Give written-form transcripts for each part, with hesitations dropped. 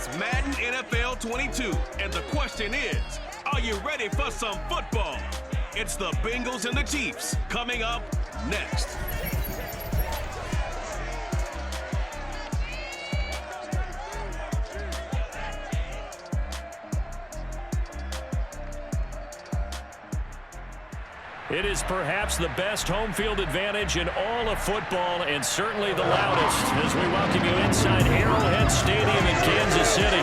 It's Madden NFL 22, and the question is, are you ready for some football? It's the Bengals and the Chiefs coming up next. It is perhaps the best home field advantage in all of football, and certainly the loudest, as we welcome you inside Arrowhead Stadium in Kansas City.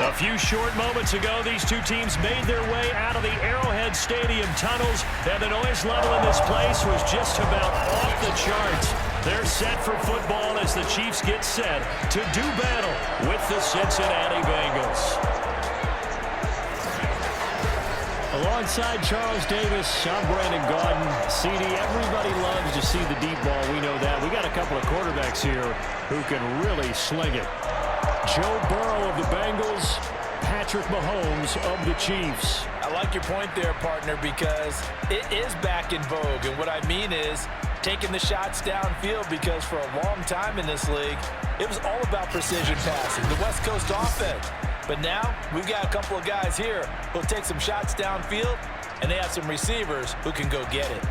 A few short moments ago, these two teams made their way out of the Arrowhead Stadium tunnels, and the noise level in this place was just about off the charts. They're set for football as the Chiefs get set to do battle with the Cincinnati Bengals. Alongside Charles Davis, I'm Brandon Gaudin. CD, everybody loves to see the deep ball. We know that. We got a couple of quarterbacks here who can really sling it. Joe Burrow of the Bengals, Patrick Mahomes of the Chiefs. I like your point there, partner, because it is back in vogue. And what I mean is taking the shots downfield, because for a long time in this league, it was all about precision passing, the West Coast offense. But now we've got a couple of guys here who'll take some shots downfield, and they have some receivers who can go get it.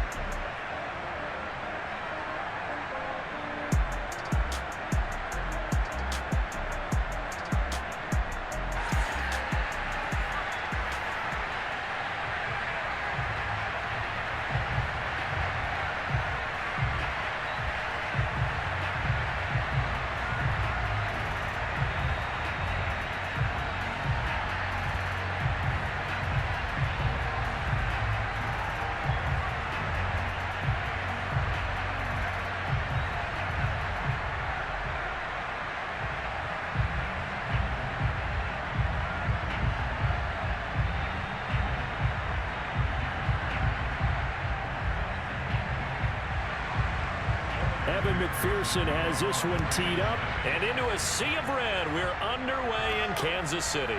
Evan McPherson has this one teed up, and into a sea of red. We're underway in Kansas City.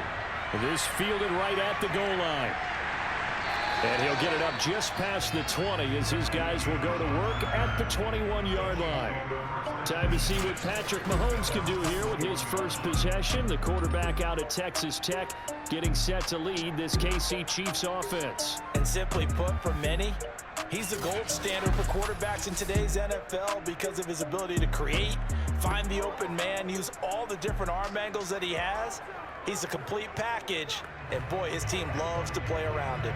This fielded right at the goal line. And he'll get it up just past the 20 as his guys will go to work at the 21-yard line. Time to see what Patrick Mahomes can do here with his first possession. The quarterback out at Texas Tech getting set to lead this KC Chiefs offense. And simply put, for many, he's the gold standard for quarterbacks in today's NFL because of his ability to create, find the open man, use all the different arm angles that he has. He's a complete package, and boy, his team loves to play around him.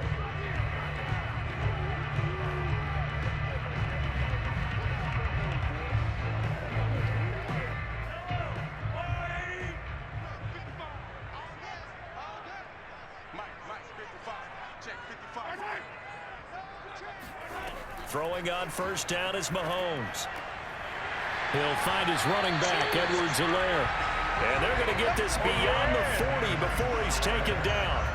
Throwing on first down is Mahomes. He'll find his running back, Edwards-Helaire. And they're going to get this beyond the 40 before he's taken down.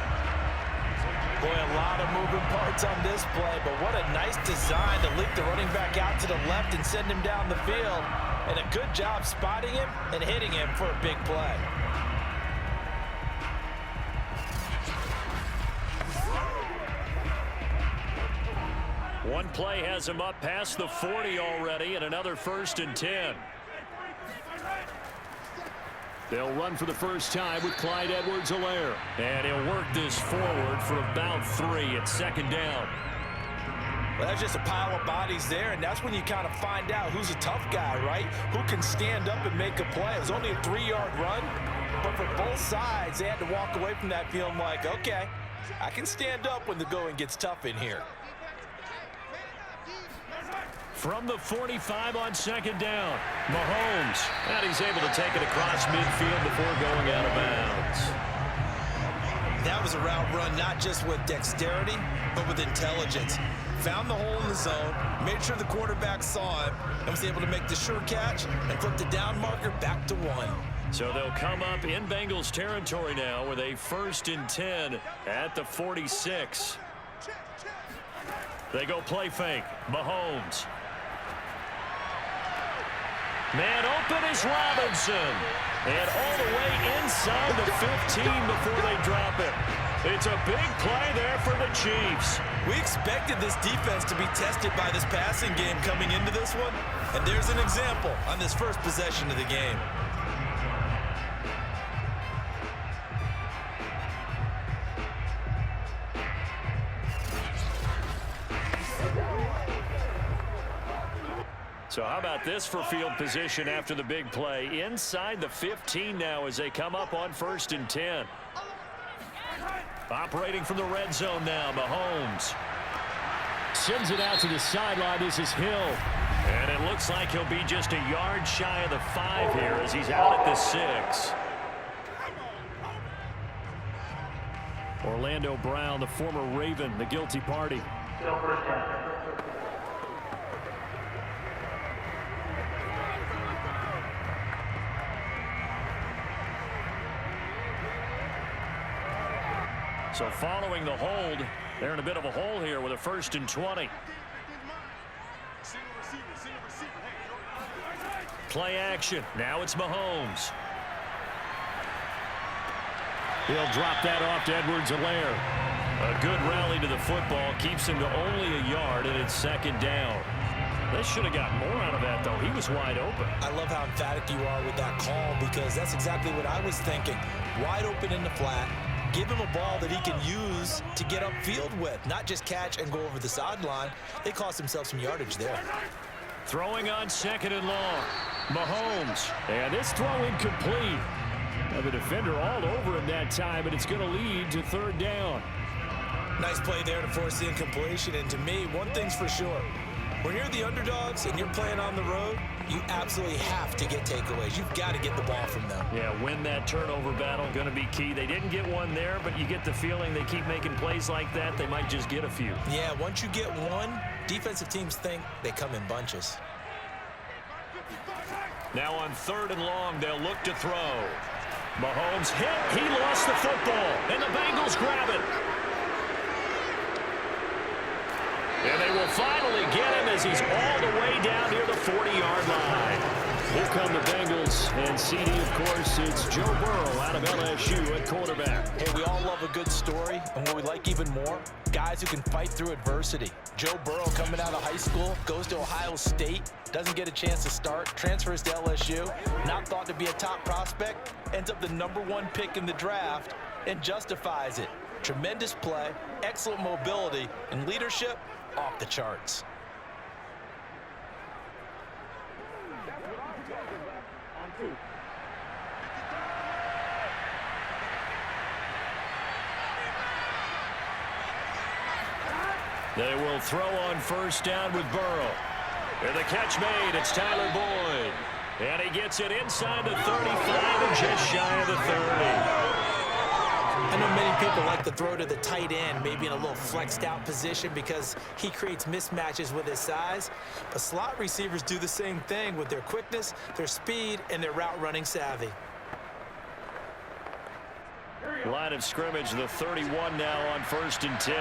Boy, a lot of moving parts on this play, but what a nice design to leak the running back out to the left and send him down the field. And a good job spotting him and hitting him for a big play. One play has him up past the 40 already, and another 1st and 10. They'll run for the first time with Clyde Edwards-Helaire. And he'll work this forward for about 3 at 2nd down. Well, that's just a pile of bodies there, and that's when you kind of find out who's a tough guy, right? Who can stand up and make a play. It was only a 3-yard run, but for both sides, they had to walk away from that feeling like, okay, I can stand up when the going gets tough in here. From the 45 on 2nd down, Mahomes. And he's able to take it across midfield before going out of bounds. That was a route run not just with dexterity, but with intelligence. Found the hole in the zone, made sure the quarterback saw it, and was able to make the sure catch and flip the down marker back to 1. So they'll come up in Bengals territory now with a 1st and 10 at the 46. They go play fake. Mahomes. Man open is Robinson. And all the way inside the 15 before they drop it. It's a big play there for the Chiefs. We expected this defense to be tested by this passing game coming into this one. And there's an example on this first possession of the game. So how about this for field position after the big play? Inside the 15 now as they come up on 1st and 10. Operating from the red zone now, Mahomes. Sends it out to the sideline. This is Hill. And it looks like he'll be just a yard shy of the 5 here as he's out at the 6. Orlando Brown, the former Raven, the guilty party. So following the hold, they're in a bit of a hole here with a 1st and 20. Play action. Now it's Mahomes. He'll drop that off to Edwards-Helaire. A good rally to the football keeps him to only a yard, and it's 2nd down. They should have got more out of that, though. He was wide open. I love how emphatic you are with that call because that's exactly what I was thinking. Wide open in the flat. Give him a ball that he can use to get upfield with, not just catch and go over the sideline. They cost themselves some yardage there. Throwing on 2nd and long. Mahomes. And this throw incomplete. Now the defender all over him that time, but it's going to lead to 3rd down. Nice play there to force the incompletion. And to me, one thing's for sure. When you're the underdogs and you're playing on the road, you absolutely have to get takeaways. You've got to get the ball from them. Yeah, win that turnover battle, going to be key. They didn't get one there, but you get the feeling they keep making plays like that, they might just get a few. Yeah, once you get one, defensive teams think they come in bunches. Now on 3rd and long, they'll look to throw. Mahomes hit. He lost the football, and the Bengals grab it. And they will finally get him as he's all the way down near the 40-yard line. Here come the Bengals, and CD, of course, it's Joe Burrow out of LSU at quarterback. Hey, we all love a good story, and what we like even more, guys who can fight through adversity. Joe Burrow coming out of high school, goes to Ohio State, doesn't get a chance to start, transfers to LSU, not thought to be a top prospect, ends up the #1 pick in the draft, and justifies it. Tremendous play, excellent mobility, and leadership off the charts. They will throw on 1st down with Burrow. And the catch made, it's Tyler Boyd. And he gets it inside the 35 and just shy of the 30. I know many people like to throw to the tight end, maybe in a little flexed out position because he creates mismatches with his size. But slot receivers do the same thing with their quickness, their speed, and their route running savvy. Line of scrimmage, the 31 now on 1st and 10.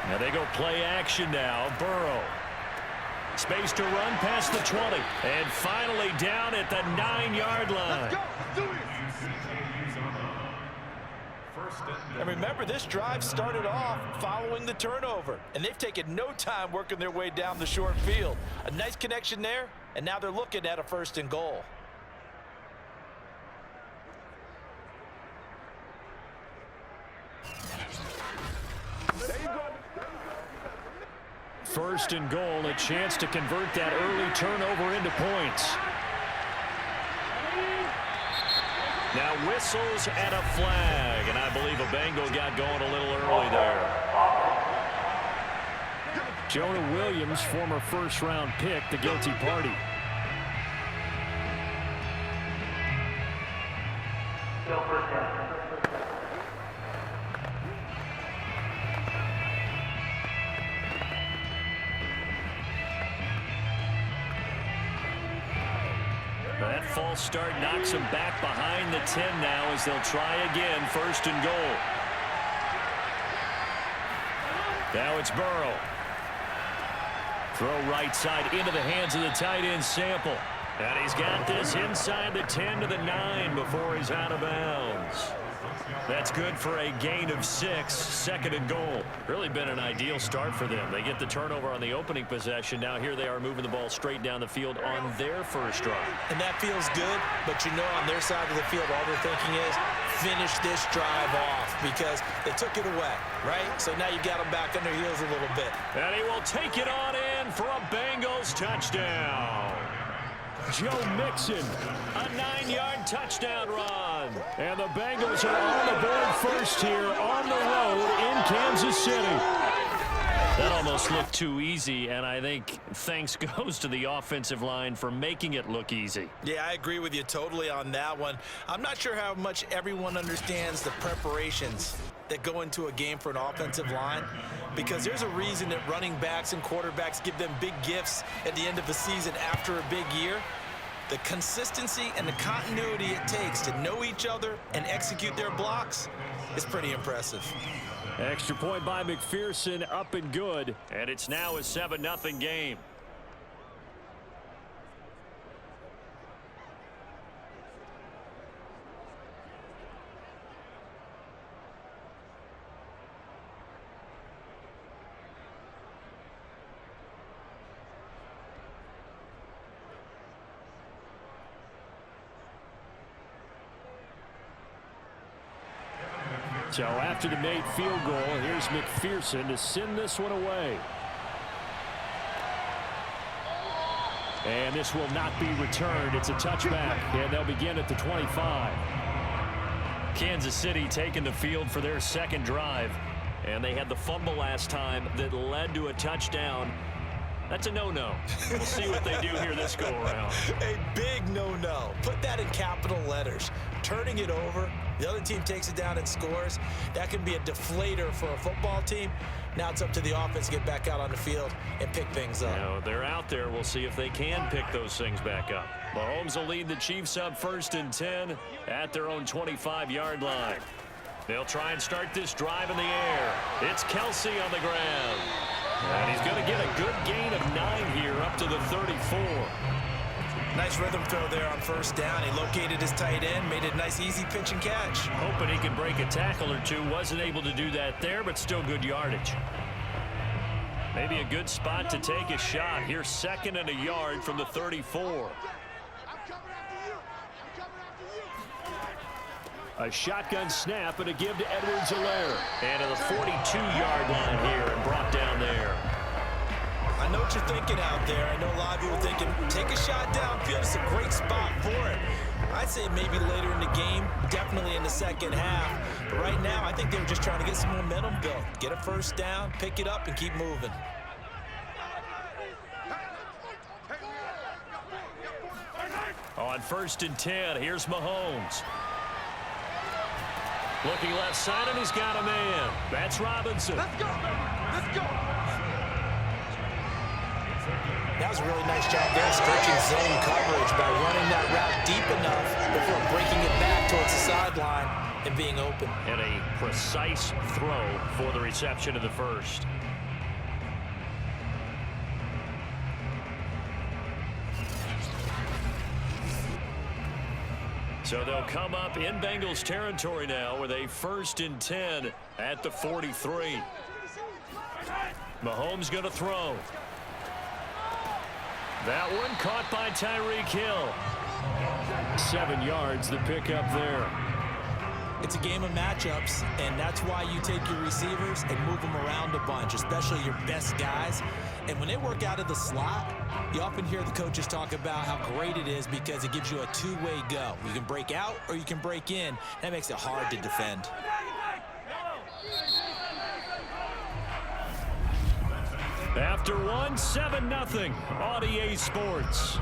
Now they go play action now. Burrow. Space to run past the 20. And finally down at the 9-yard line. And remember, this drive started off following the turnover. And they've taken no time working their way down the short field. A nice connection there, and now they're looking at a 1st and goal. First and goal, a chance to convert that early turnover into points. Now whistles and a flag, and I believe a Bengal got going a little early there. Jonah Williams, former 1st-round pick, the guilty party. That false start knocks him back behind the 10 now as they'll try again, 1st and goal. Now it's Burrow. Throw right side into the hands of the tight end Sample. And he's got this inside the 10 to the 9 before he's out of bounds. That's good for a gain of 6, 2nd and goal. Really been an ideal start for them. They get the turnover on the opening possession. Now here they are moving the ball straight down the field on their first drive. And that feels good, but you know on their side of the field all they're thinking is finish this drive off because they took it away, right? So now you got them back on their heels a little bit. And he will take it on in for a Bengals touchdown. Joe Mixon, a 9-yard touchdown run. And the Bengals are on the board first here on the road in Kansas City. That almost looked too easy, and I think thanks goes to the offensive line for making it look easy. Yeah, I agree with you totally on that one. I'm not sure how much everyone understands the preparations that go into a game for an offensive line, because there's a reason that running backs and quarterbacks give them big gifts at the end of the season after a big year. The consistency and the continuity it takes to know each other and execute their blocks is pretty impressive. Extra point by McPherson, up and good, and it's now a 7-0 game. So after the made field goal, here's McPherson to send this one away. And this will not be returned. It's a touchback, and they'll begin at the 25. Kansas City taking the field for their second drive, and they had the fumble last time that led to a touchdown. That's a no-no. We'll see what they do here this go-around. A big no-no. Put that in capital letters. Turning it over, the other team takes it down and scores. That can be a deflator for a football team. Now it's up to the offense to get back out on the field and pick things up. Now, they're out there. We'll see if they can pick those things back up. Mahomes will lead the Chiefs up 1st and 10 at their own 25-yard line. They'll try and start this drive in the air. It's Kelsey on the ground. And he's going to get a good gain of 9 here up to the 34. Nice rhythm throw there on 1st down. He located his tight end, made it a nice, easy pitch and catch. Hoping he can break a tackle or two. Wasn't able to do that there, but still good yardage. Maybe a good spot to take a shot. Here's 2nd and a yard from the 34. A shotgun snap and a give to Edwards-Helaire. And to the 42-yard line here and brought down there. I know what you're thinking out there. I know a lot of you are thinking, take a shot downfield. It's a great spot for it. I'd say maybe later in the game, definitely in the second half. But right now, I think they were just trying to get some momentum built. Get a 1st down, pick it up, and keep moving. On 1st and 10, here's Mahomes. Looking left side, and he's got a man. That's Robinson. Let's go. Let's go. That was a really nice job there, stretching zone coverage by running that route deep enough before breaking it back towards the sideline and being open. And a precise throw for the reception of the 1st. So they'll come up in Bengals territory now with a 1st and 10 at the 43. Mahomes going to throw. That one caught by Tyreek Hill. 7 yards, the pickup there. It's a game of matchups, and that's why you take your receivers and move them around a bunch, especially your best guys. And when they work out of the slot, you often hear the coaches talk about how great it is because it gives you a two-way go. You can break out or you can break in. That makes it hard to defend. After 7-0 on EA Sports.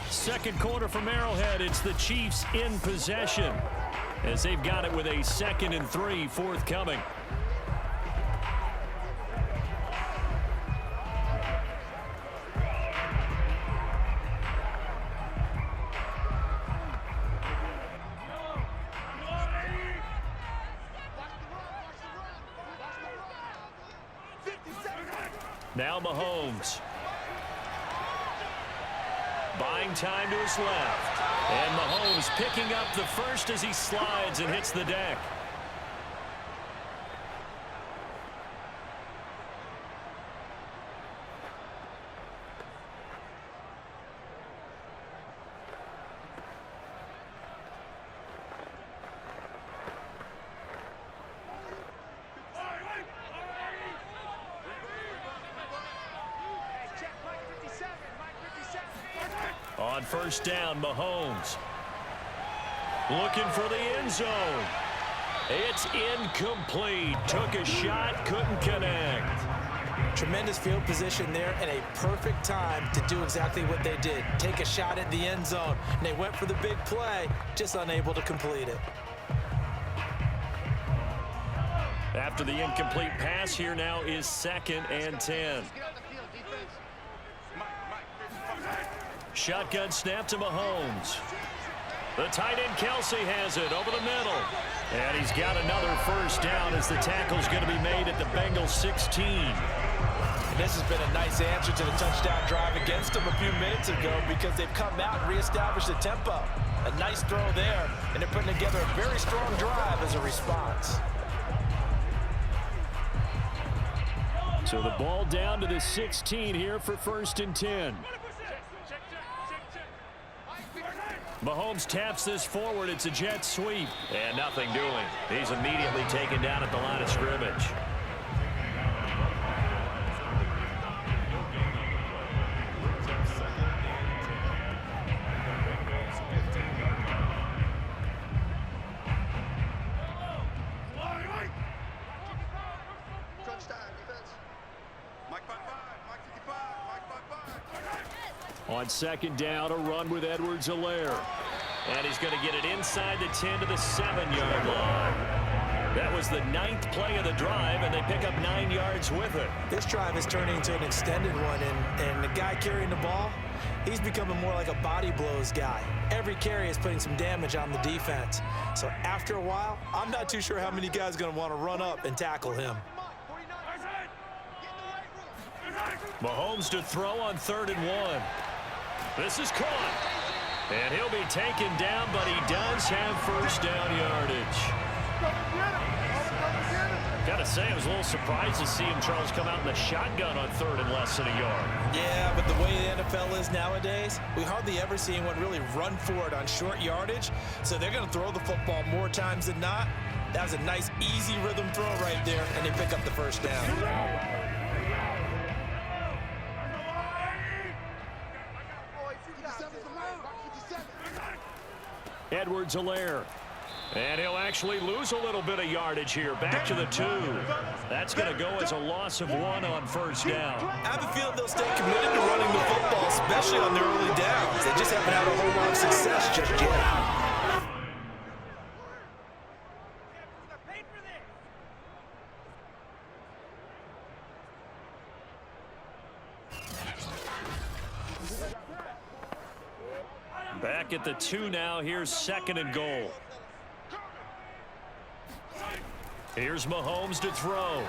Second quarter from Arrowhead. It's the Chiefs in possession as they've got it with a 2nd and 3 forthcoming. Now Mahomes. Buying time to his left. And Mahomes picking up the 1st as he slides and hits the deck. On first down, Mahomes. Looking for the end zone. It's incomplete. Took a shot, couldn't connect. Tremendous field position there and a perfect time to do exactly what they did. Take a shot at the end zone. And they went for the big play, just unable to complete it. After the incomplete pass, here now is 2nd and 10. Shotgun snap to Mahomes. The tight end Kelsey has it over the middle. And he's got another first down as the tackle's going to be made at the Bengals 16. And this has been a nice answer to the touchdown drive against them a few minutes ago because they've come out and reestablished the tempo. A nice throw there, and they're putting together a very strong drive as a response. So the ball down to the 16 here for 1st and 10. Mahomes taps this forward. It's a jet sweep. And nothing doing. He's immediately taken down at the line of scrimmage. On 2nd down, a run with Edwards-Helaire. And he's going to get it inside the 10 to the 7-yard line. That was the 9th play of the drive, and they pick up 9 yards with it. This drive is turning into an extended one, and the guy carrying the ball, he's becoming more like a body blows guy. Every carry is putting some damage on the defense. So after a while, I'm not too sure how many guys are going to want to run up and tackle him. Mahomes to throw on 3rd and 1. This is caught. And he'll be taken down, but he does have first down yardage. Got to say, I was a little surprised to see him, Charles, come out in the shotgun on 3rd and less than a yard. Yeah, but the way the NFL is nowadays, we hardly ever see anyone really run for it on short yardage. So they're going to throw the football more times than not. That was a nice, easy rhythm throw right there, and they pick up the first down. Edwards-Helaire. And he'll actually lose a little bit of yardage here. Back to the 2. That's going to go as a loss of 1 on first down. I have a feeling they'll stay committed to running the football, especially on their early downs. They just haven't had a whole lot of success just yet. Back at the 2 now. Here's 2nd and goal. Here's Mahomes to throw.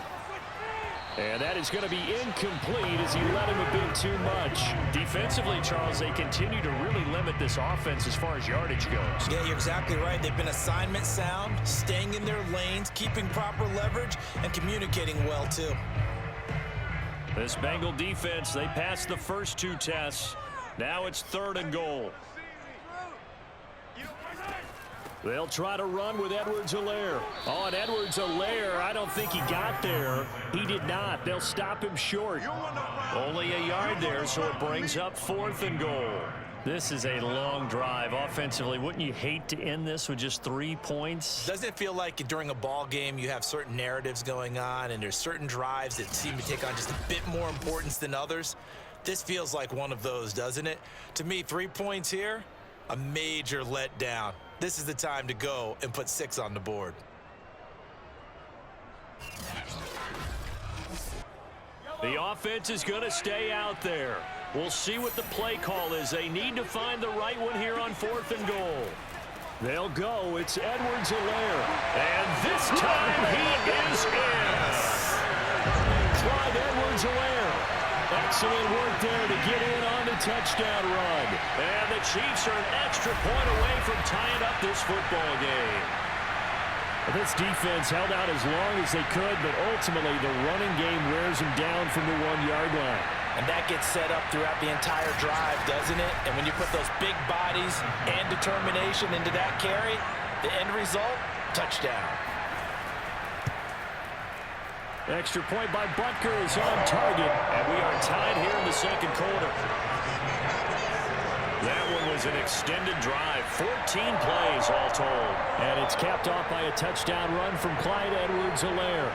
And that is going to be incomplete as he let him a bit too much. Defensively, Charles, they continue to really limit this offense as far as yardage goes. Yeah, you're exactly right. They've been assignment sound, staying in their lanes, keeping proper leverage, and communicating well, too. This Bengal defense, they passed the first 2 tests. Now it's 3rd and goal. They'll try to run with Edwards-Helaire. Oh, and Edwards-Helaire, I don't think he got there. He did not. They'll stop him short. Only a yard there, so it brings up 4th and goal. This is a long drive offensively. Wouldn't you hate to end this with just 3 points? Doesn't it feel like during a ball game you have certain narratives going on and there's certain drives that seem to take on just a bit more importance than others? This feels like one of those, doesn't it? To me, 3 points here, a major letdown. This is the time to go and put 6 on the board. The offense is going to stay out there. We'll see what the play call is. They need to find the right one here on 4th and goal. They'll go. It's Edwards-Helaire. And this time he is in. Clyde Edwards-Helaire. Excellent work there to get in on the touchdown run. And the Chiefs are an extra point away from tying up this football game. This defense held out as long as they could, but ultimately the running game wears them down from the 1-yard line. And that gets set up throughout the entire drive, doesn't it? And when you put those big bodies and determination into that carry, the end result, touchdown. Extra point by Butker is on target, and we are tied here in the 2nd quarter. That one was an extended drive, 14 plays all told. And it's capped off by a touchdown run from Clyde Edwards-Helaire.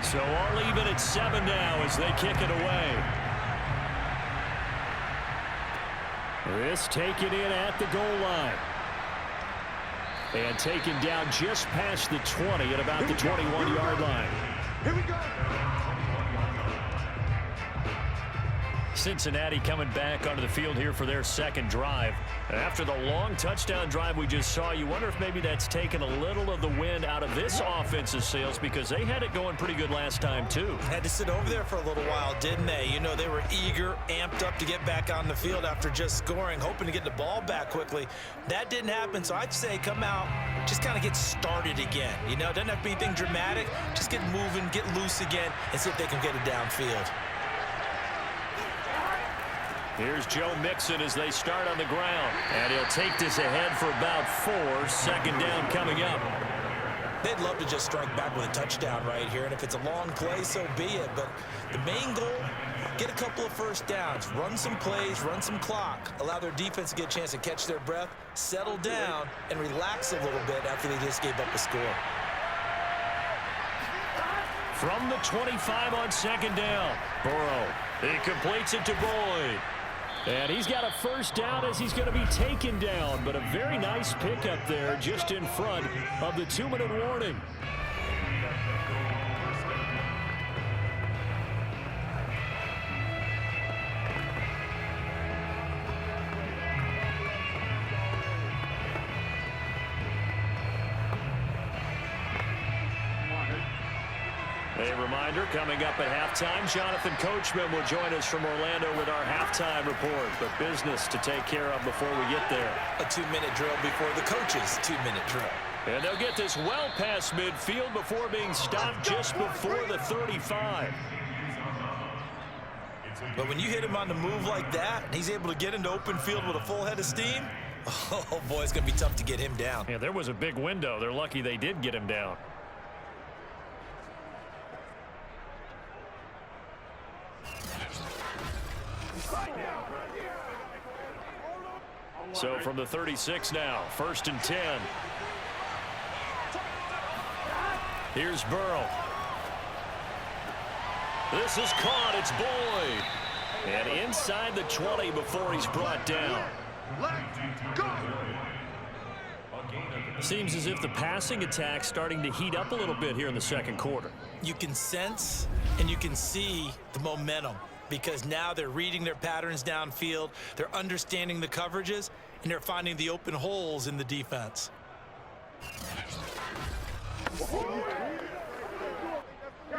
So all even at 7 now as they kick it away. This taken in at the goal line. And taken down just past the 20 at about the 21-yard line. Here we go. Cincinnati coming back onto the field here for their second drive. And after the long touchdown drive we just saw, you wonder if maybe that's taken a little of the wind out of this offensive sails, because they had it going pretty good last time too. Had to sit over there for a little while, didn't they? You know, they were eager, amped up to get back on the field after just scoring, hoping to get the ball back quickly. That didn't happen, so I'd say come out, just kind of get started again. You know, it doesn't have to be anything dramatic. Just get moving, get loose again, and see if they can get it downfield. Here's Joe Mixon as they start on the ground. And he'll take this ahead for about 4. Second down coming up. They'd love to just strike back with a touchdown right here. And if it's a long play, so be it. But the main goal, get a couple of first downs. Run some plays, run some clock. Allow their defense to get a chance to catch their breath, settle down, and relax a little bit after they just gave up a score. From the 25 on second down, Burrow. He completes it to Boyd. And he's got a first down as he's going to be taken down. But a very nice pickup there just in front of the 2-minute warning. A reminder, coming up at halftime, Jonathan Coachman will join us from Orlando with our halftime report. But business to take care of before we get there. A 2-minute drill before the coach's 2-minute drill. And they'll get this well past midfield before being stopped just before the 35. But when you hit him on the move like that, and he's able to get into open field with a full head of steam, oh boy, it's going to be tough to get him down. Yeah, there was a big window. They're lucky they did get him down. So from the 36 now, 1st and 10. Here's Burrow. This is caught. It's Boyd. And inside the 20 before he's brought down. Let's go. Seems as if the passing attack's starting to heat up a little bit here in the second quarter. You can sense and you can see the momentum, because now they're reading their patterns downfield, they're understanding the coverages, and they're finding the open holes in the defense.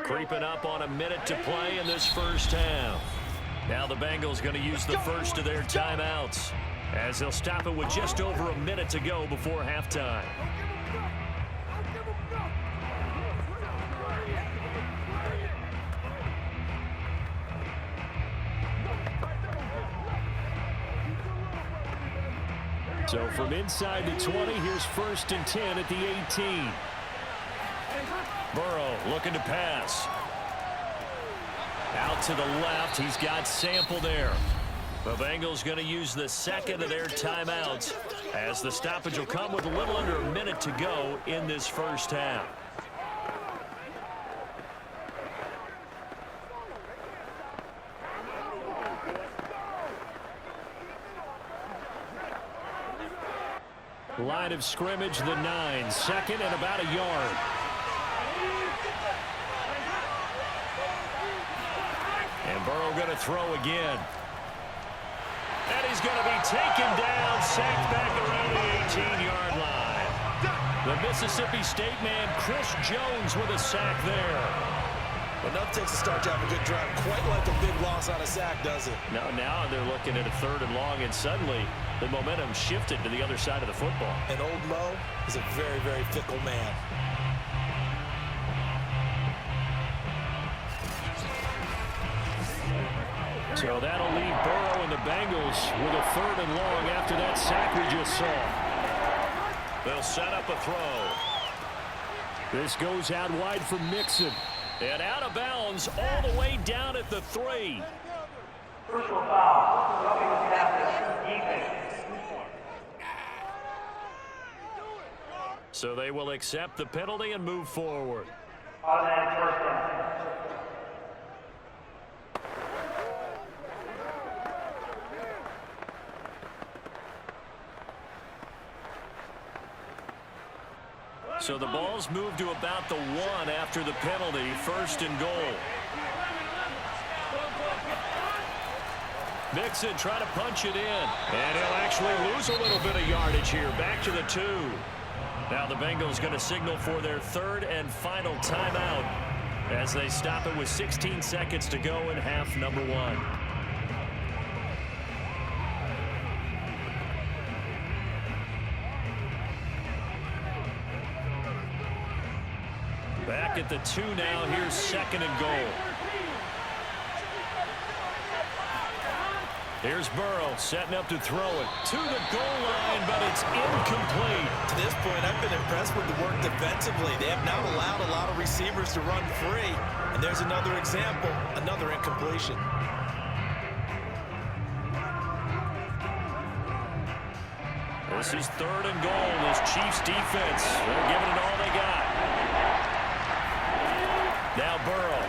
Creeping up on a minute to play in this first half. Now the Bengals going to use the first of their timeouts, as they'll stop it with just over a minute to go before halftime. So from inside the 20, here's 1st and 10 at the 18. Burrow looking to pass. Out to the left, he's got Sample there. The Bengals going to use the second of their timeouts, as the stoppage will come with a little under a minute to go in this first half. Line of scrimmage, the 9, 2nd and about a yard. And Burrow going to throw again. And he's going to be taken down, sacked back around the 18-yard line. The Mississippi State man, Chris Jones, with a sack there. Well, enough takes a start to have a good drive. Quite like a big loss on a sack, does it? No, now they're looking at a 3rd and long, and suddenly the momentum shifted to the other side of the football. And old Mo is a very, very fickle man. So that'll leave Burrow and the Bengals with a 3rd and long after that sack we just saw. They'll set up a throw. This goes out wide for Mixon. And out of bounds all the way down at the 3. Personal foul. Roughing the passer. Defense. So they will accept the penalty and move forward. Automatic first down. So the ball's moved to about the 1 after the penalty. 1st and goal. Mixon trying to punch it in. And he'll actually lose a little bit of yardage here. Back to the 2. Now the Bengals going to signal for their 3rd and final timeout as they stop it with 16 seconds to go in half number 1. Back at the 2 now. Here's 2nd and goal. Here's Burrow setting up to throw it to the goal line, but it's incomplete. To this point, I've been impressed with the work defensively. They have not allowed a lot of receivers to run free. And there's another example, another incompletion. This is 3rd and goal. This Chiefs defense, they're giving it all they got. Now Burrow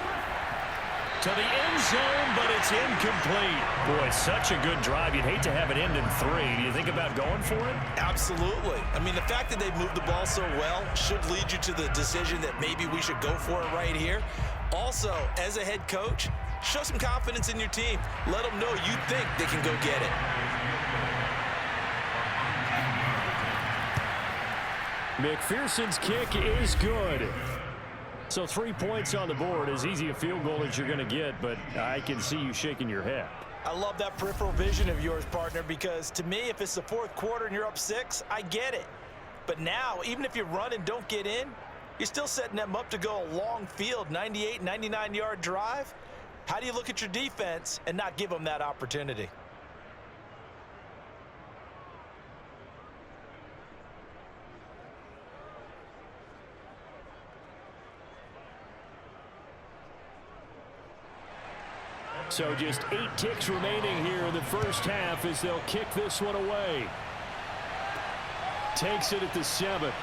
to the end zone, but it's incomplete. Boy, such a good drive. You'd hate to have it end in 3. Do you think about going for it? Absolutely. I mean, the fact that they've moved the ball so well should lead you to the decision that maybe we should go for it right here. Also, as a head coach, show some confidence in your team. Let them know you think they can go get it. McPherson's kick is good. So 3 points on the board, as easy a field goal as you're going to get, but I can see you shaking your head. I love that peripheral vision of yours, partner, because to me, if it's the 4th quarter and you're up 6, I get it. But now, even if you run and don't get in, you're still setting them up to go a long field, 98, 99-yard drive. How do you look at your defense and not give them that opportunity? So just 8 ticks remaining here in the first half as they'll kick this one away. Takes it at the 7.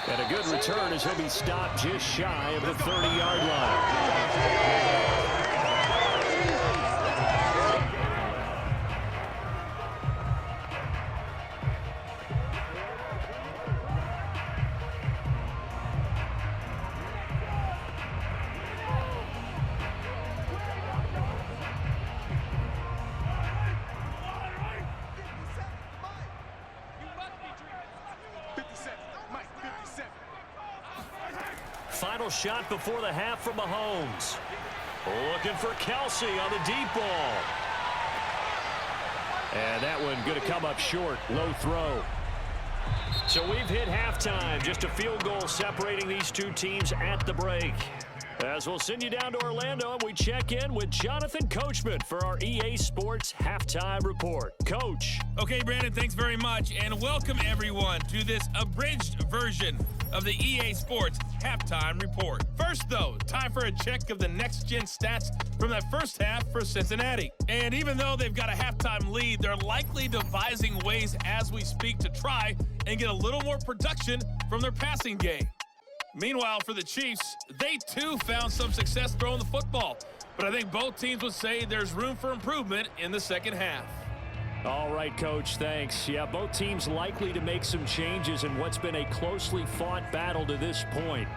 And a good return as he'll be stopped just shy of the 30-yard line. Final shot before the half from Mahomes. Looking for Kelsey on the deep ball. And that one going to come up short. Low throw. So we've hit halftime. Just a field goal separating these two teams at the break. As we'll send you down to Orlando, and we check in with Jonathan Coachman for our EA Sports Halftime Report. Coach. Okay, Brandon, thanks very much, and welcome everyone to this abridged version of the EA Sports Halftime Report. First, though, time for a check of the next-gen stats from that first half for Cincinnati. And even though they've got a halftime lead, they're likely devising ways as we speak to try and get a little more production from their passing game. Meanwhile, for the Chiefs, they too found some success throwing the football. But I think both teams would say there's room for improvement in the second half. All right, Coach, thanks. Yeah, both teams likely to make some changes in what's been a closely fought battle to this point.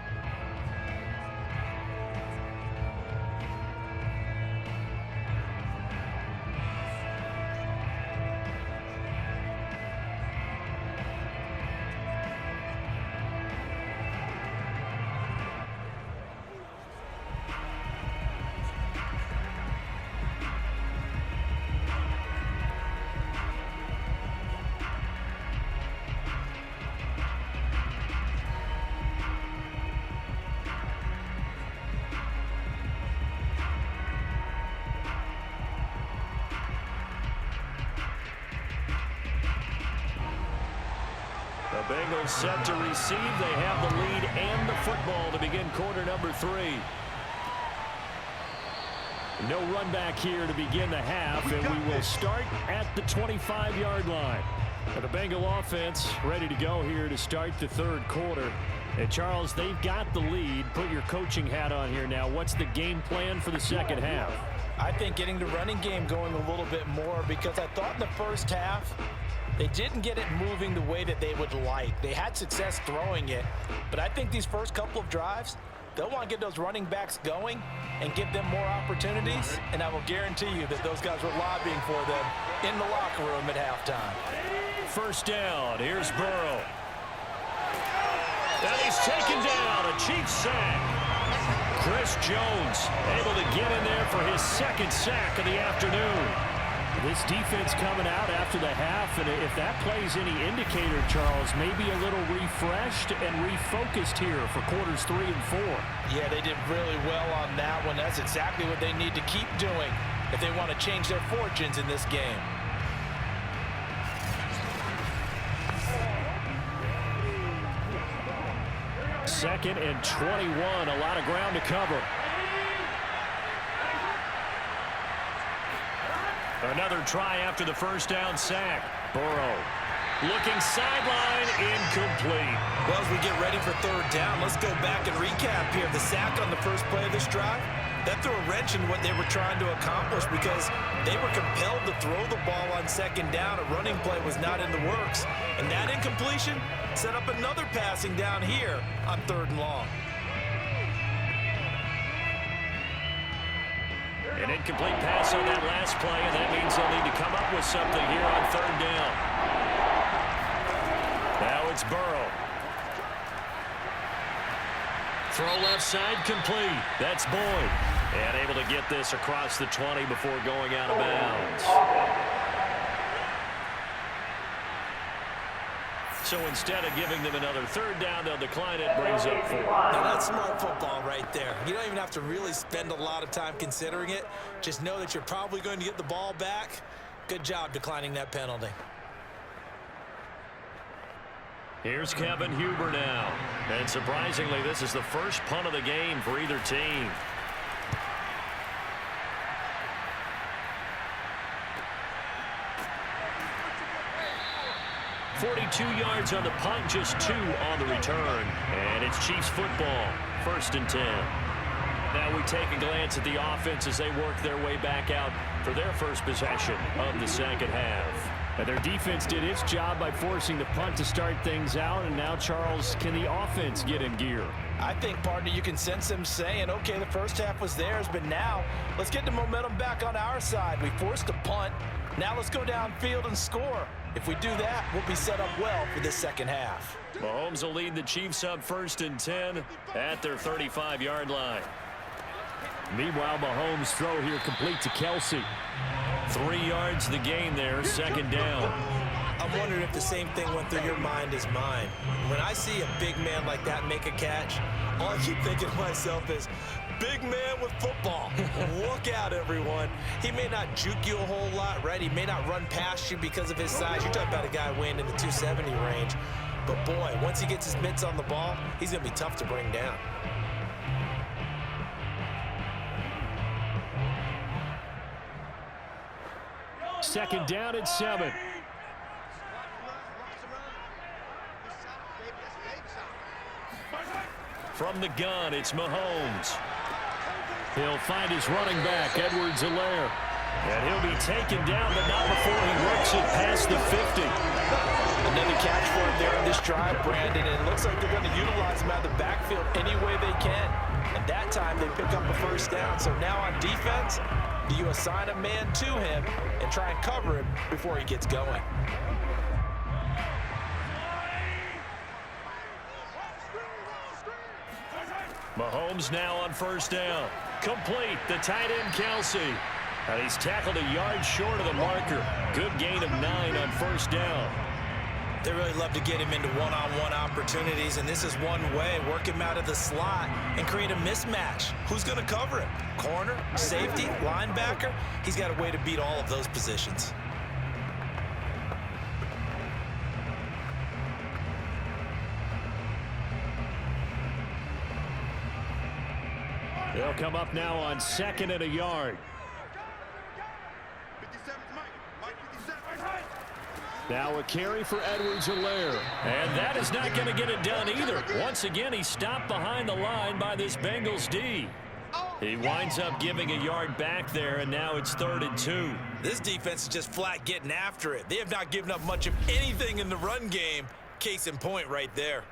The Bengals set to receive. They have the lead and the football to begin quarter number 3. No run back here to begin the half, and we will start at the 25-yard line. The Bengal offense ready to go here to start the third quarter. And Charles, they've got the lead. Put your coaching hat on here now. What's the game plan for the second half? I think getting the running game going a little bit more, because I thought in the first half they didn't get it moving the way that they would like. They had success throwing it, but I think these first couple of drives, they'll want to get those running backs going and give them more opportunities, and I will guarantee you that those guys were lobbying for them in the locker room at halftime. First down. Here's Burrow. And he's taken down. A Chiefs sack. Chris Jones able to get in there for his second sack of the afternoon. This defense coming out after the half, and if that plays any indicator, Charles, maybe a little refreshed and refocused here for quarters 3 and 4. Yeah, they did really well on that one. That's exactly what they need to keep doing if they want to change their fortunes in this game. Second and 21, a lot of ground to cover. Another try after the first down sack. Burrow looking sideline, incomplete. Well, as we get ready for third down, let's go back and recap here. The sack on the first play of this drive, that threw a wrench in what they were trying to accomplish, because they were compelled to throw the ball on second down. A running play was not in the works, and that incompletion set up another passing down here on third and long. An incomplete pass on that last play, and that means they'll need to come up with something here on third down. Now it's Burrow. Throw left side complete. That's Boyd. And able to get this across the 20 before going out of bounds. So instead of giving them another third down, they'll decline it. Brings up 4. Now that's smart football right there. You don't even have to really spend a lot of time considering it. Just know that you're probably going to get the ball back. Good job declining that penalty. Here's Kevin Huber now. And surprisingly, this is the first punt of the game for either team. .42 yards on the punt, just 2 on the return. And it's Chiefs football, 1st and 10. Now we take a glance at the offense as they work their way back out for their first possession of the second half. And their defense did its job by forcing the punt to start things out. And now, Charles, can the offense get in gear? I think, partner, you can sense them saying, okay, the first half was theirs, but now let's get the momentum back on our side. We forced a punt. Now let's go downfield and score. If we do that, we'll be set up well for this second half. Mahomes will lead the Chiefs up 1st and 10 at their 35-yard line. Meanwhile, Mahomes' throw here complete to Kelsey. 3 yards the gain there, second down. I'm wondering if the same thing went through your mind as mine. When I see a big man like that make a catch, all I keep thinking to myself is, big man with football. Look out, everyone. He may not juke you a whole lot, right? He may not run past you because of his size. You're talking about a guy weighing in the 270 range. But, boy, once he gets his mitts on the ball, he's going to be tough to bring down. Second down and 7. From the gun, it's Mahomes. He'll find his running back, Edwards-Helaire. And he'll be taken down, but not before he works it past the 50. Another catch for him there on this drive, Brandon. And it looks like they're going to utilize him out of the backfield any way they can. And that time they pick up a first down. So now on defense, do you assign a man to him and try and cover him before he gets going? Mahomes now on first down. Complete, the tight end Kelsey. And he's tackled a yard short of the marker. Good gain of 9 on first down. They really love to get him into one-on-one opportunities, and this is one way. Work him out of the slot and create a mismatch. Who's going to cover him? Corner, safety, linebacker? He's got a way to beat all of those positions. They'll come up now on 2nd and a yard. 57, Mike 57. Now a carry for Edwards-Helaire. And that is not going to get it done either. Once again, he's stopped behind the line by this Bengals D. He winds up giving a yard back there, and now it's 3rd and 2. This defense is just flat getting after it. They have not given up much of anything in the run game. Case in point right there.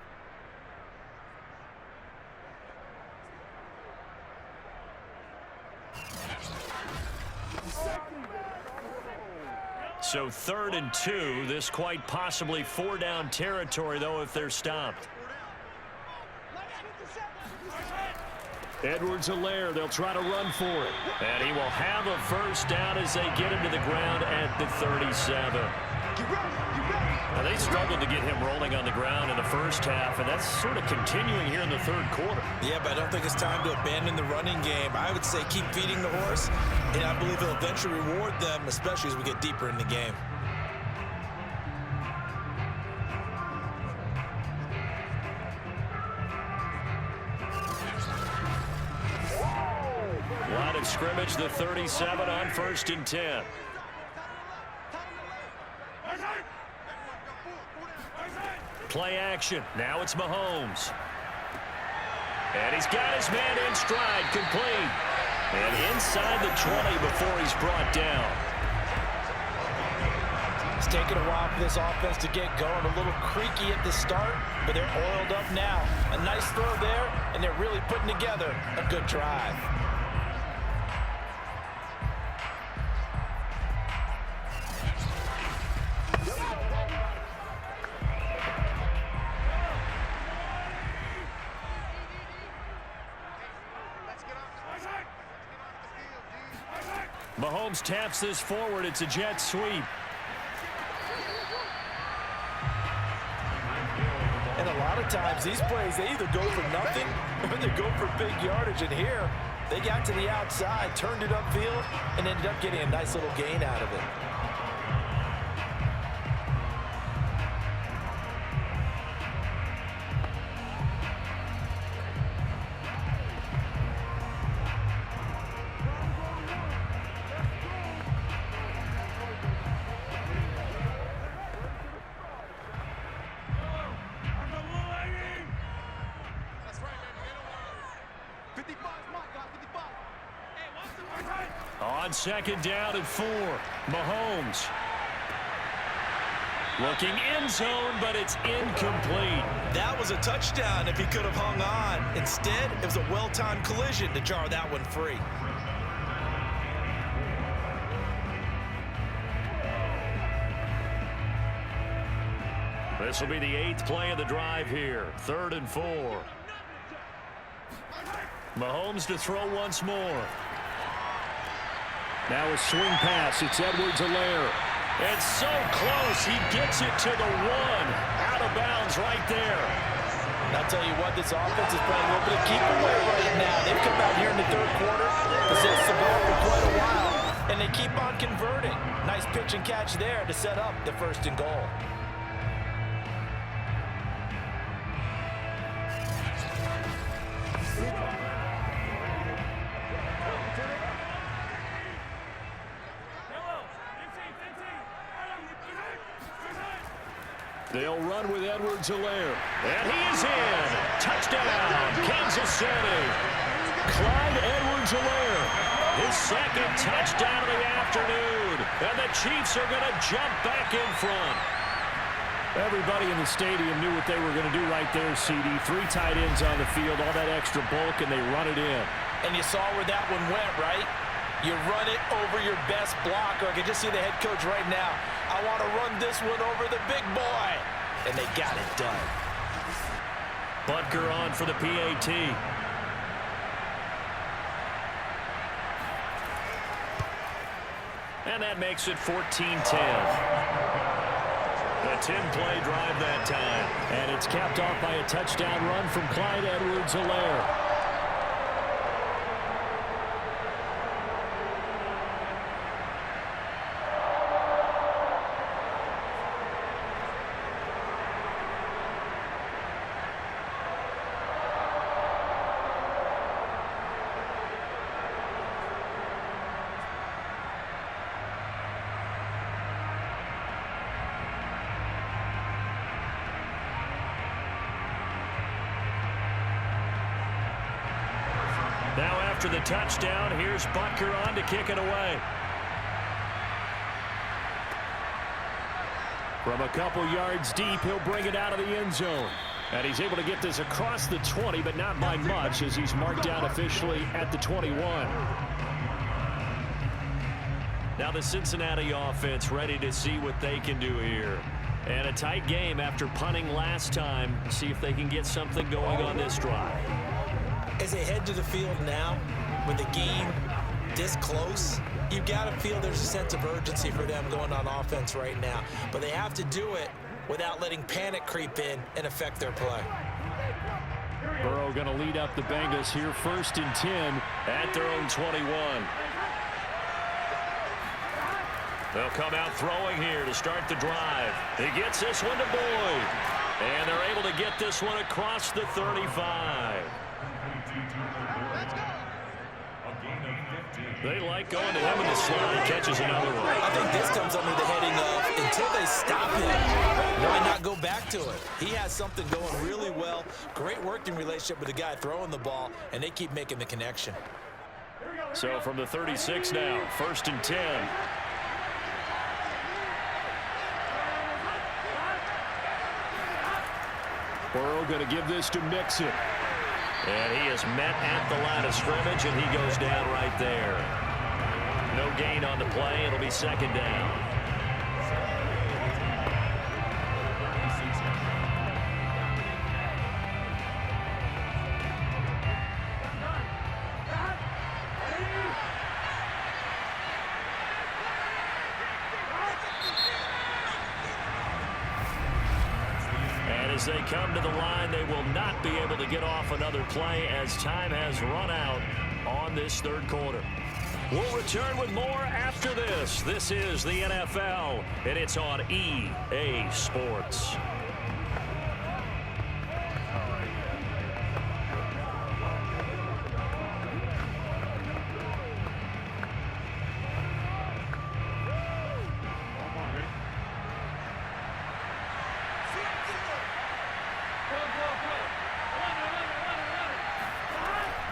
So 3rd and 2. This quite possibly 4-down territory, though, if they're stopped. Edwards-Helaire, they'll try to run for it. And he will have a first down as they get him to the ground at the 37. Now, they struggled to get him rolling on the ground in the first half, and that's sort of continuing here in the 3rd quarter. Yeah, but I don't think it's time to abandon the running game. I would say keep feeding the horse, and I believe he'll eventually reward them, especially as we get deeper in the game. Line of scrimmage, the 37 on 1st and 10. Play action. Now it's Mahomes. And he's got his man in stride, complete. And inside the 20 before he's brought down. It's taken a while for this offense to get going. A little creaky at the start, but they're oiled up now. A nice throw there, and they're really putting together a good drive. Mahomes taps this forward. It's a jet sweep. And a lot of times, these plays, they either go for nothing or they go for big yardage. And here, they got to the outside, turned it upfield, and ended up getting a nice little gain out of it. On 2nd down and 4, Mahomes. Looking end zone, but it's incomplete. That was a touchdown if he could have hung on. Instead, it was a well-timed collision to jar that one free. This will be the 8th play of the drive here. 3rd and 4. Mahomes to throw once more. Now a swing pass. It's Edwards-Helaire. It's so close. He gets it to the 1. Out of bounds right there. And I'll tell you what, this offense is playing a little bit of keep away right now. They've come out here in the 3rd quarter, possessed the ball for quite a while, and they keep on converting. Nice pitch and catch there to set up the 1st and goal. They'll run with Edwards-Helaire. And he is in. Touchdown, Kansas City. Clyde Edwards-Helaire. His 2nd touchdown of the afternoon. And the Chiefs are going to jump back in front. Everybody in the stadium knew what they were going to do right there, CD. 3 tight ends on the field, all that extra bulk, and they run it in. And you saw where that one went, right? You run it over your best blocker. I can just see the head coach right now. I want to run this one over the big boy. And they got it done. Butker on for the PAT. And that makes it 14-10. A 10-play drive that time. And it's capped off by a touchdown run from Clyde Edwards-Helaire. after the touchdown. Here's Butker on to kick it away. From a couple yards deep, he'll bring it out of the end zone. And he's able to get this across the 20, but not by much, as he's marked down officially at the 21. Now the Cincinnati offense ready to see what they can do here. And a tight game after punting last time. See if they can get something going on this drive. As they head to the field now, with the game this close, you've got to feel there's a sense of urgency for them going on offense right now. But they have to do it without letting panic creep in and affect their play. Burrow going to lead up the Bengals here, 1st and 10 at their own 21. They'll come out throwing here to start the drive. He gets this one to Boyd. And they're able to get this one across the 35. They like going to him in the slot. He catches another one. I think this comes under the heading of until they stop him, why not go back to it? He has something going really well. Great working relationship with the guy throwing the ball, and they keep making the connection. So from the 36 now, 1st and 10. Burrow going to give this to Mixon. And he is met at the line of scrimmage, and he goes down right there. No gain on the play. It'll be 2nd down. As they come to the line, they will not be able to get off another play as time has run out on this 3rd quarter. We'll return with more after this. This is the NFL, and it's on EA Sports.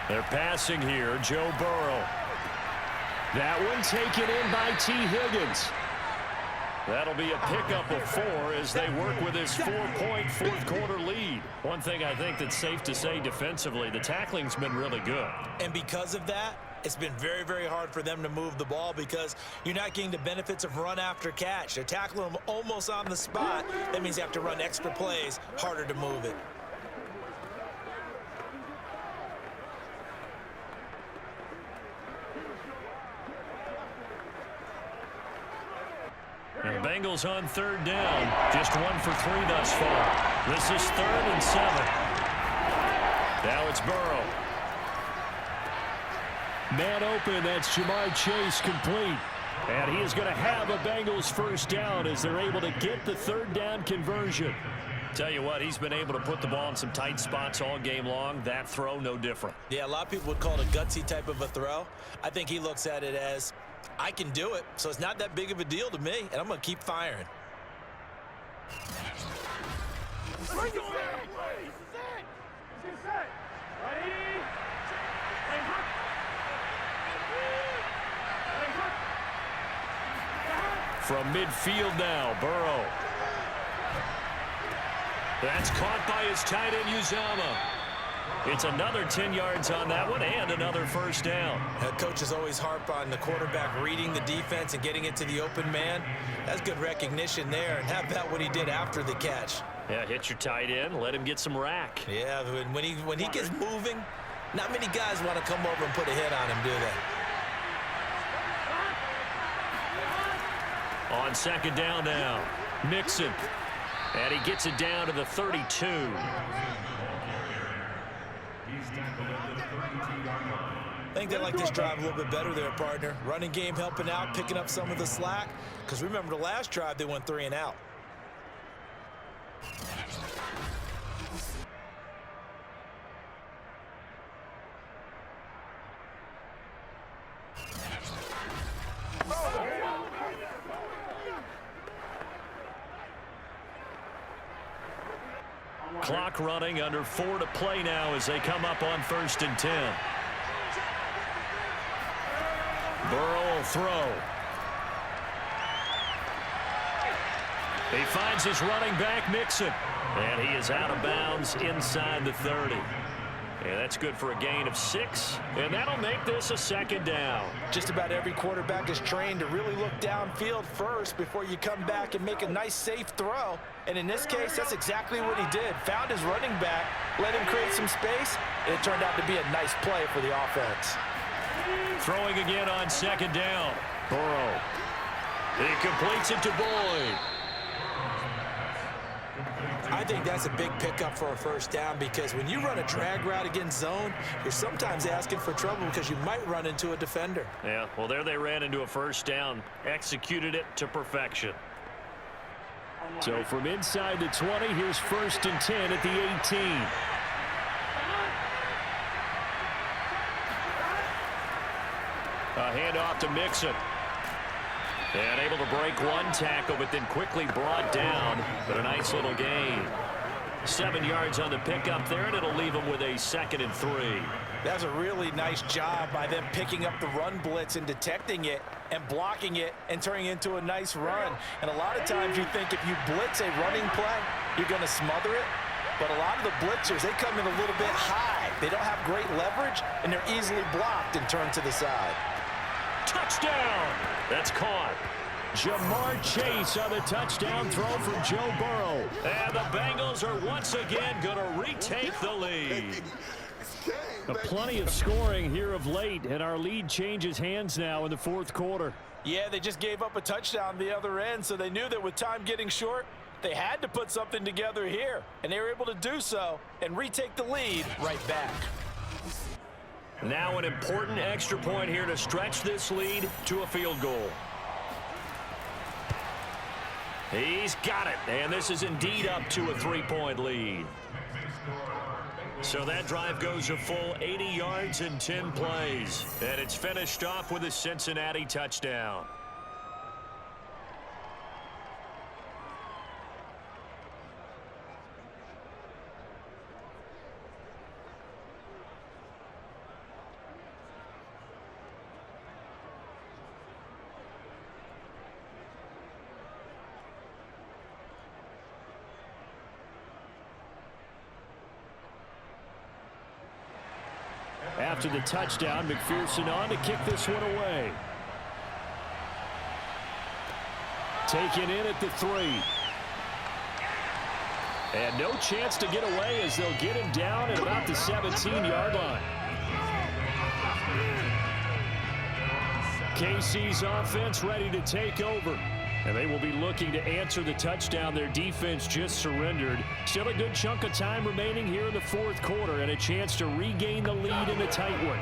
They're passing here, Joe Burrow. That one taken in by T. Higgins. That'll be a pickup of 4 as they work with his 4-point 4th quarter lead. One thing I think that's safe to say defensively, the tackling's been really good. And because of that, it's been very, very hard for them to move the ball because you're not getting the benefits of run after catch. They're tackling them almost on the spot. That means you have to run extra plays, harder to move it. And the Bengals on 3rd down. Just 1 for 3 thus far. This is 3rd and 7. Now it's Burrow. Man open, that's Jamar Chase complete. And he is going to have a Bengals 1st down as they're able to get the 3rd down conversion. Tell you what, he's been able to put the ball in some tight spots all game long. That throw, no different. Yeah, a lot of people would call it a gutsy type of a throw. I think he looks at it as, I can do it, so it's not that big of a deal to me, and I'm going to keep firing. From midfield now, Burrow. That's caught by his tight end, Uzama. It's another 10 yards on that one and another 1st down. Coaches always harp on the quarterback reading the defense and getting it to the open man. That's good recognition there. And how about what he did after the catch? Yeah, hit your tight end, let him get some rack. Yeah, when he gets moving, not many guys want to come over and put a hit on him, do they? On 2nd down now, Mixon. And he gets it down to the 32. I think they like this drive a little bit better there, partner. Running game helping out, picking up some of the slack. Because remember, the last drive, they went 3 and out. Clock running, under 4 to play now as they come up on 1st and 10. Burrow will throw. He finds his running back, Mixon. And he is out of bounds inside the 30. And that's good for a gain of 6. And that'll make this a second down. Just about every quarterback is trained to really look downfield first before you come back and make a nice, safe throw. And in this case, that's exactly what he did. Found his running back, let him create some space, and it turned out to be a nice play for the offense. Throwing again on second down. Burrow. He completes it to Boyd. I think that's a big pickup for a first down because when you run a drag route against zone, you're sometimes asking for trouble because you might run into a defender. Yeah, well, there they ran into a first down. Executed it to perfection. So from inside the 20, here's 1st and 10 at the 18. A handoff to Mixon. And able to break one tackle, but then quickly brought down. But a nice little gain. 7 yards on the pickup there, and it'll leave them with a 2nd and 3. That's a really nice job by them picking up the run blitz and detecting it and blocking it and turning it into a nice run. And a lot of times you think if you blitz a running play, you're going to smother it. But a lot of the blitzers, they come in a little bit high. They don't have great leverage, and they're easily blocked and turned to the side. Touchdown! That's caught. Jamar Chase on the touchdown throw from Joe Burrow. And the Bengals are once again going to retake the lead. Plenty of scoring here of late, and our lead changes hands now in the 4th quarter. Yeah, they just gave up a touchdown the other end, so they knew that with time getting short, they had to put something together here, and they were able to do so and retake the lead right back. Now an important extra point here to stretch this lead to a field goal. He's got it, and this is indeed up to a 3-point lead. So that drive goes a full 80 yards in 10 plays, and it's finished off with a Cincinnati touchdown. After the touchdown, McPherson on to kick this one away. Taken in at the 3. And no chance to get away as they'll get him down at about the 17-yard line. KC's offense ready to take over. And they will be looking to answer the touchdown their defense just surrendered. Still a good chunk of time remaining here in the 4th quarter and a chance to regain the lead in a tight one.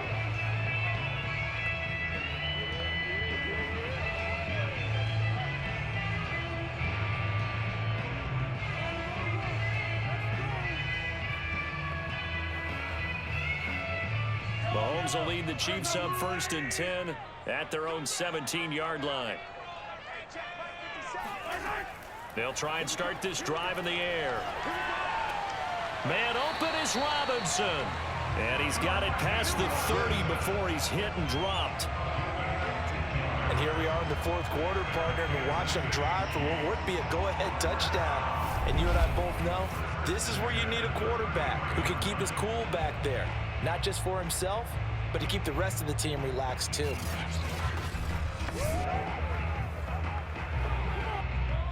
Mahomes will lead the Chiefs up 1st and 10 at their own 17-yard line. They'll try and start this drive in the air. Man open is Robinson. And he's got it past the 30 before he's hit and dropped. And here we are in the 4th quarter, partner, and watch them drive for what would be a go-ahead touchdown. And you and I both know this is where you need a quarterback who can keep his cool back there. Not just for himself, but to keep the rest of the team relaxed too.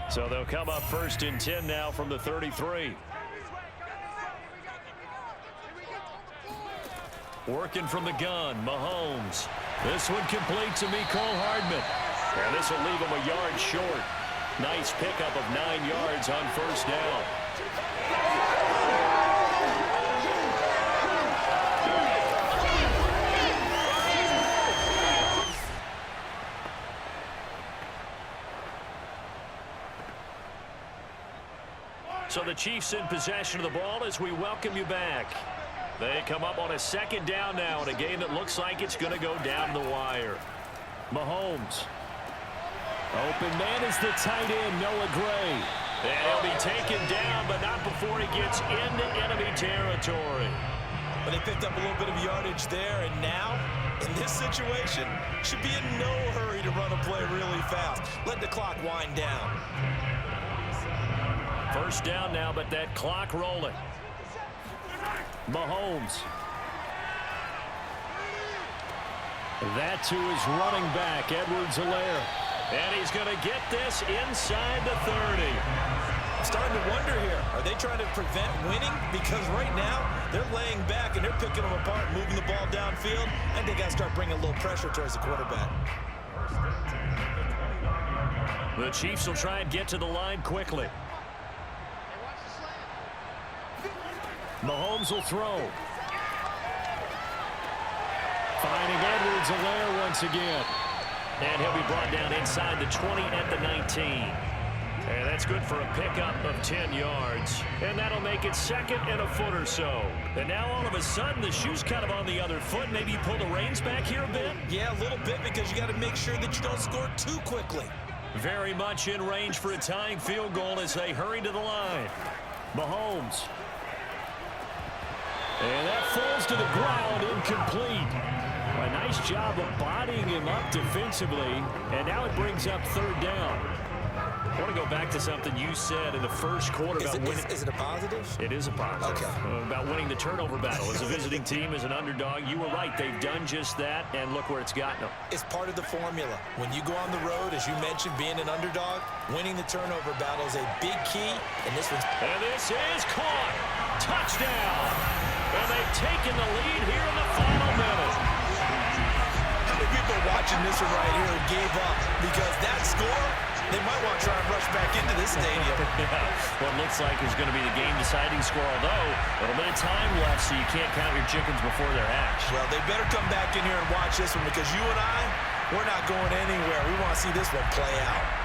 So they'll come up 1st and 10 now from the 33. Working from the gun, Mahomes. This one complete to Mecole Hardman. And this will leave him a yard short. Nice pickup of 9 yards on 1st down. So the Chiefs in possession of the ball as we welcome you back. They come up on a 2nd down now in a game that looks like it's going to go down the wire. Mahomes. Open man is the tight end, Noah Gray. And he'll be taken down, but not before he gets into enemy territory. But they picked up a little bit of yardage there, and now In this situation, should be in no hurry to run a play really fast. Let the clock wind down. First down now, but that clock rolling. Mahomes. That to his running back, Edwards-Helaire. And he's going to get this inside the 30. I'm starting to wonder here, are they trying to prevent winning? Because right now, they're laying back and they're picking them apart, moving the ball downfield, and they got to start bringing a little pressure towards the quarterback. The Chiefs will try and get to the line quickly. Mahomes will throw. Finding Edwards-Helaire once again. And he'll be brought down inside the 20 at the 19. And that's good for a pickup of 10 yards. And that'll make it 2nd and a foot or so. And now all of a sudden the shoe's kind of on the other foot. Maybe you pull the reins back here a bit? Yeah, a little bit, because you got to make sure that you don't score too quickly. Very much in range for a tying field goal as they hurry to the line. Mahomes. And that falls to the ground, incomplete. A nice job of bodying him up defensively, and now it brings up 3rd down. I want to go back to something you said in the first quarter about winning. Is it a positive? It is a positive. Okay. About winning the turnover battle. As a visiting team, as an underdog, you were right. They've done just that, and look where it's gotten them. It's part of the formula. When you go on the road, as you mentioned, being an underdog, winning the turnover battle is a big key, and this one's... And this is caught. Touchdown. And they've taken the lead here in the final minute. How many people watching this one right here gave up? Because that score, they might want to try and rush back into this stadium. Yeah, what looks like is going to be the game-deciding score, although a little bit of time left, so you can't count your chickens before they're hatched. Well, they better come back in here and watch this one, because you and I, we're not going anywhere. We want to see this one play out.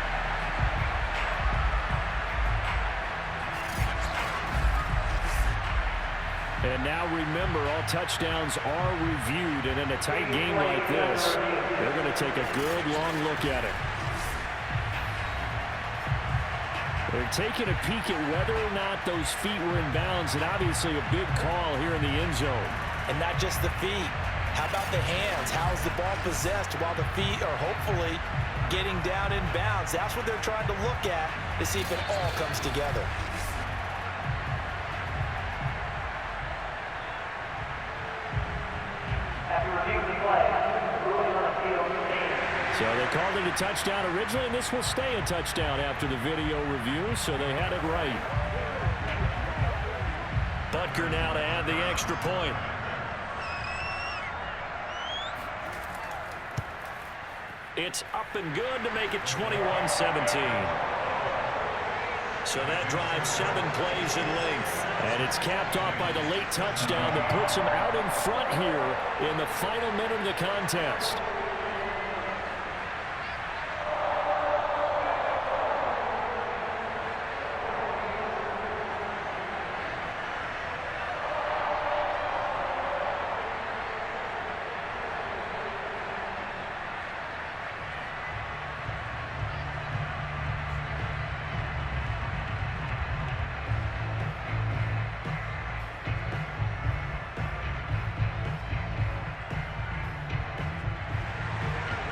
And now remember, all touchdowns are reviewed, and in a tight game like this, they're going to take a good long look at it. They're taking a peek at whether or not those feet were in bounds, and obviously a big call here in the end zone. And not just the feet. How about the hands? How's the ball possessed while the feet are hopefully getting down in bounds? That's what they're trying to look at to see if it all comes together. So they called it a touchdown originally, and this will stay a touchdown after the video review, so they had it right. Butker now to add the extra point. It's up and good to make it 21-17. So that drives 7 plays in length. And it's capped off by the late touchdown that puts him out in front here in the final minute of the contest.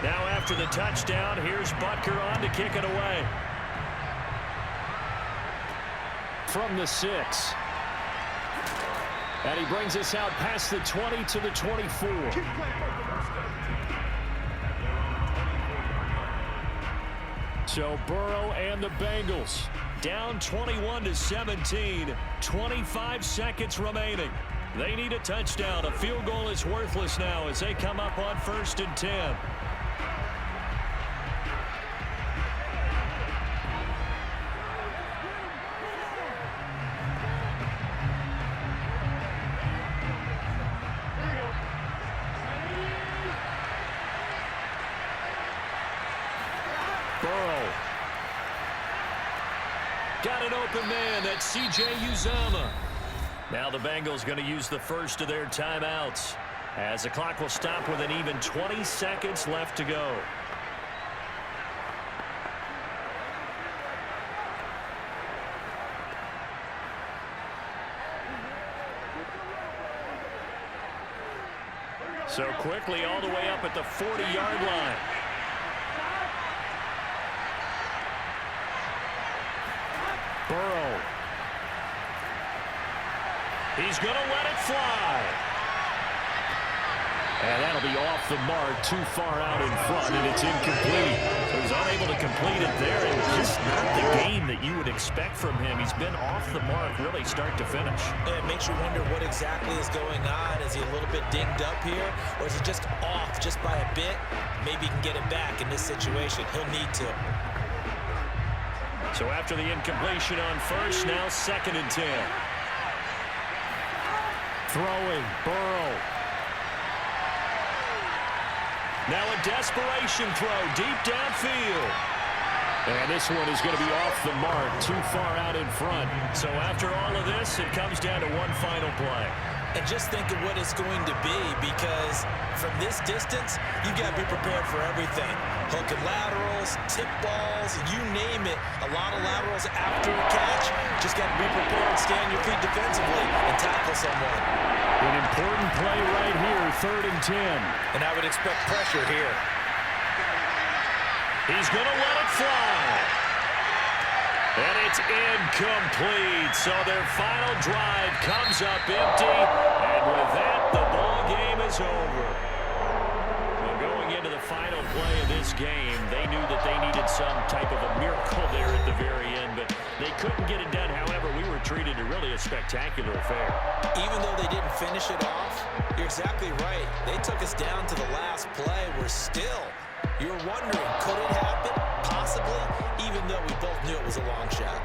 Now after the touchdown, here's Butker on to kick it away. From the 6. And he brings us out past the 20 to the 24. So Burrow and the Bengals down 21-17, 25 seconds remaining. They need a touchdown. A field goal is worthless now as they come up on 1st and 10. Burrow. Got an open man. That's C.J. Uzomah. Now the Bengals going to use the first of their timeouts as the clock will stop with an even 20 seconds left to go. So quickly all the way up at the 40-yard line. Burrow. He's going to let it fly. And that'll be off the mark, too far out in front, and it's incomplete. So he's unable to complete it there, and just not the game that you would expect from him. He's been off the mark really start to finish. Yeah, it makes you wonder what exactly is going on. Is he a little bit dinged up here, or is he just off just by a bit? Maybe he can get it back in this situation. He'll need to. So after the incompletion on first, now 2nd and 10. Throwing, Burrow. Now a desperation throw deep downfield. And this one is going to be off the mark, too far out in front. So after all of this, it comes down to one final play. And just think of what it's going to be, because from this distance, you've got to be prepared for everything. Hook and laterals, tip balls, you name it. A lot of laterals after a catch. Just got to be prepared, stand your feet defensively, and tackle someone. An important play right here, 3rd and 10. And I would expect pressure here. He's going to let it fly. And it's incomplete. So their final drive comes up empty. And with that, the ball game is over. Well, going into the final play of this game, they knew that they needed some type of a miracle there at the very end, but they couldn't get it done. However, we were treated to really a spectacular affair. Even though they didn't finish it off, you're exactly right. They took us down to the last play. We're still, you're wondering, could it happen? Possibly, even though we both knew it was a long shot.